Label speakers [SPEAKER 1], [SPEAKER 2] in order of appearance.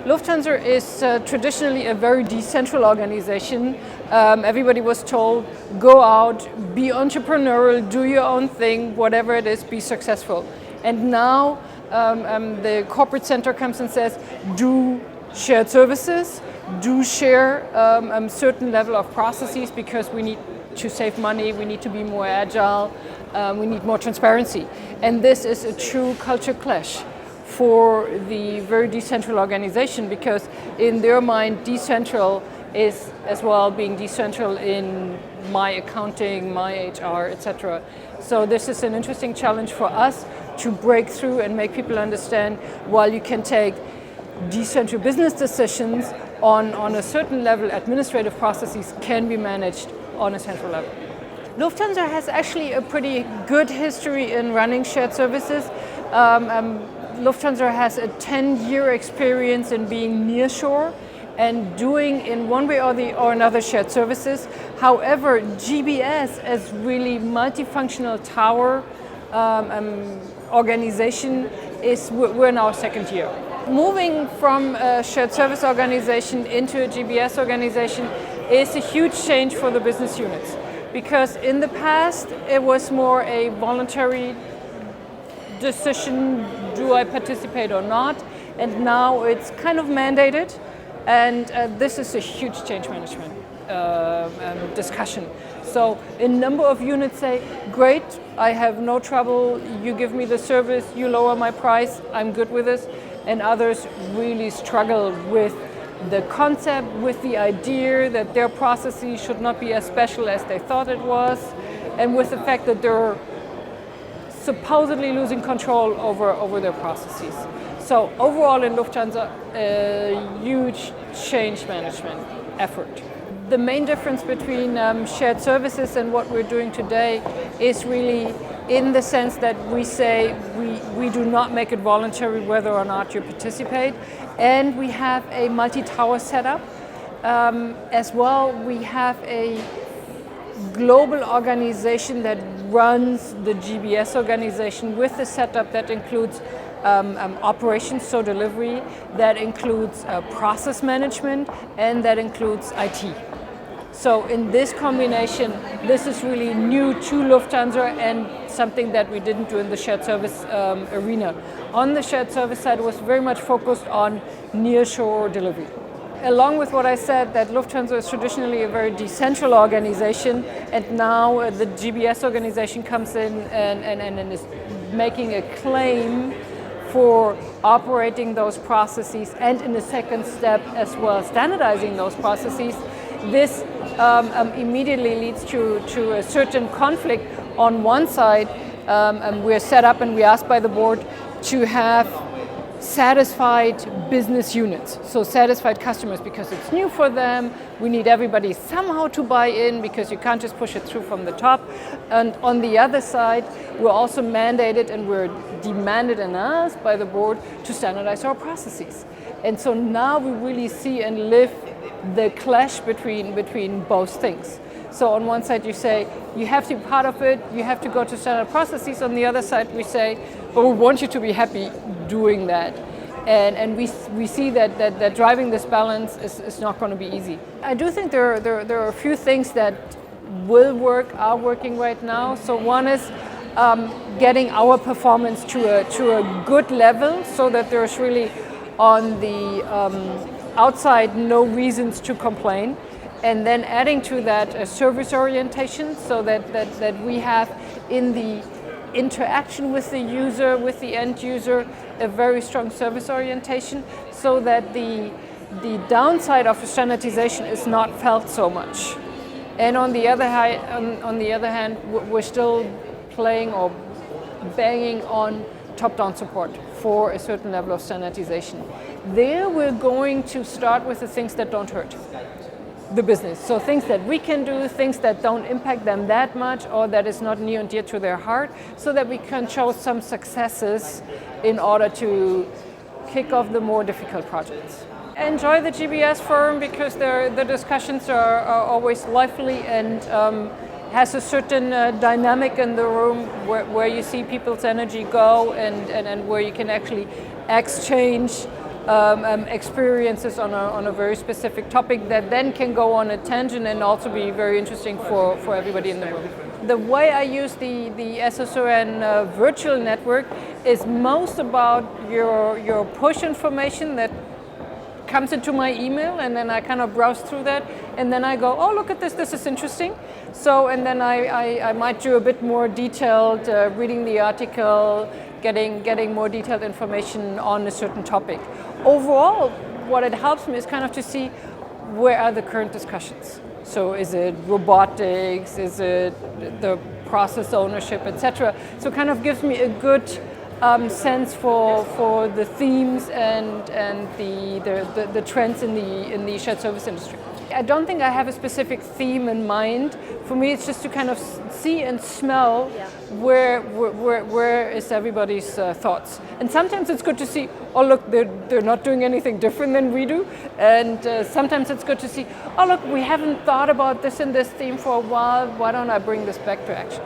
[SPEAKER 1] Lufthansa is traditionally a very decentralized organization. Everybody was told, go out, be entrepreneurial, do your own thing, whatever it is, be successful. And now the corporate center comes and says, do shared services, do share certain level of processes because we need to save money, we need to be more agile, we need more transparency. And this is a true culture clash for the very decentral organization, because in their mind decentral is as well being decentral in my accounting, my HR, etc. So this is an interesting challenge for us to break through and make people understand, while you can take decentral business decisions on a certain level, administrative processes can be managed on a central level. Lufthansa has actually a pretty good history in running shared services. Lufthansa has a 10-year experience in being nearshore and doing in one way or another shared services. However, GBS as really multifunctional tower organization we're in our second year. Moving from a shared service organization into a GBS organization is a huge change for the business units, because in the past it was more a voluntary decision, do I participate or not, and now it's kind of mandated, and this is a huge change management discussion. So a number of units say, great, I have no trouble, you give me the service, you lower my price, I'm good with this, and others really struggle with the concept, with the idea that their processes should not be as special as they thought it was, and with the fact that they're supposedly losing control over their processes. So overall in Lufthansa, a huge change management effort. The main difference between shared services and what we're doing today is really in the sense that we say we do not make it voluntary whether or not you participate, and we have a multi-tower setup. As well, we have a global organization that runs the GBS organization with a setup that includes operations, so delivery, that includes process management, and that includes IT. So in this combination, this is really new to Lufthansa and something that we didn't do in the shared service arena. On the shared service side, it was very much focused on nearshore delivery. Along with what I said, that Lufthansa is traditionally a very decentralized organization, and now the GBS organization comes in and is making a claim for operating those processes, and in the second step as well standardizing those processes. This immediately leads to a certain conflict. On one side, we're set up and we asked by the board to have satisfied business units, so satisfied customers, because it's new for them. We need everybody somehow to buy in, because you can't just push it through from the top. And on the other side, we're also mandated and we're demanded and asked by the board to standardize our processes. And so now we really see and live the clash between both things. So on one side you say, you have to be part of it, you have to go to standard processes. On the other side we say, but we want you to be happy doing that. And we see that driving this balance is not going to be easy. I do think there are a few things that are working right now. So one is getting our performance to a good level, so that there's really on the outside no reasons to complain. And then adding to that a service orientation, so that we have in the interaction with the user, with the end user, a very strong service orientation, so that the downside of standardization is not felt so much. And on the other hand, we're still playing or banging on top-down support for a certain level of standardization. There we're going to start with the things that don't hurt the business. So things that we can do, things that don't impact them that much, or that is not near and dear to their heart, so that we can show some successes in order to kick off the more difficult projects. Enjoy the GBS forum, because the discussions are always lively and has a certain dynamic in the room where you see people's energy go, and where you can actually exchange experiences on a very specific topic that then can go on a tangent and also be very interesting for everybody in the room. The way I use the SSON virtual network is most about your push information that comes into my email, and then I kind of browse through that, and then I go, oh, look at this is interesting. So, and then I might do a bit more detailed reading the article, getting more detailed information on a certain topic. Overall, what it helps me is kind of to see where are the current discussions. So is it robotics, is it the process ownership, etc. So it kind of gives me a good sense for the themes and the trends in the shared service industry. I don't think I have a specific theme in mind. For me, it's just to kind of see and smell where is everybody's thoughts. And sometimes it's good to see, oh look, they're not doing anything different than we do. And sometimes it's good to see, oh look, we haven't thought about this and this theme for a while. Why don't I bring this back to action?